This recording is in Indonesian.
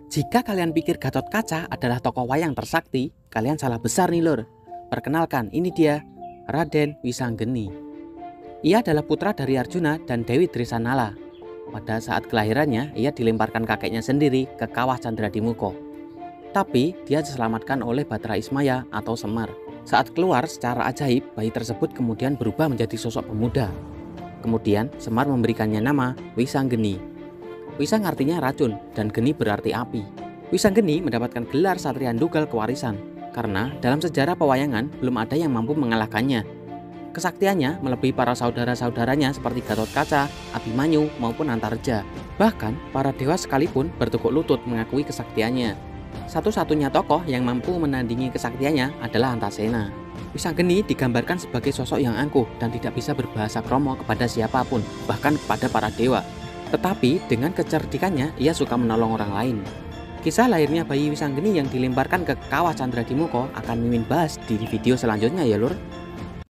Jika kalian pikir Gatotkaca adalah tokoh wayang tersakti, kalian salah besar nih lur. Perkenalkan, ini dia, Raden Wisanggeni. Ia adalah putra dari Arjuna dan Dewi Drisanala. Pada saat kelahirannya, ia dilemparkan kakeknya sendiri ke kawah Candradimuka. Tapi, dia diselamatkan oleh Batra Ismaya atau Semar. Saat keluar secara ajaib, bayi tersebut kemudian berubah menjadi sosok pemuda. Kemudian, Semar memberikannya nama Wisanggeni. Wisang artinya racun, dan geni berarti api. Wisanggeni mendapatkan gelar Satria Ndugal Kewarisan, karena dalam sejarah pewayangan belum ada yang mampu mengalahkannya. Kesaktiannya melebihi para saudara-saudaranya seperti Gatotkaca, Abimanyu, maupun Antareja. Bahkan, para dewa sekalipun bertekuk lutut mengakui kesaktiannya. Satu-satunya tokoh yang mampu menandingi kesaktiannya adalah Antasena. Wisanggeni digambarkan sebagai sosok yang angkuh dan tidak bisa berbahasa kromo kepada siapapun, bahkan kepada para dewa. Tetapi dengan kecerdikannya, ia suka menolong orang lain. Kisah lahirnya bayi Wisanggeni yang dilemparkan ke kawah Candradimuka akan Mimin bahas di video selanjutnya ya lur.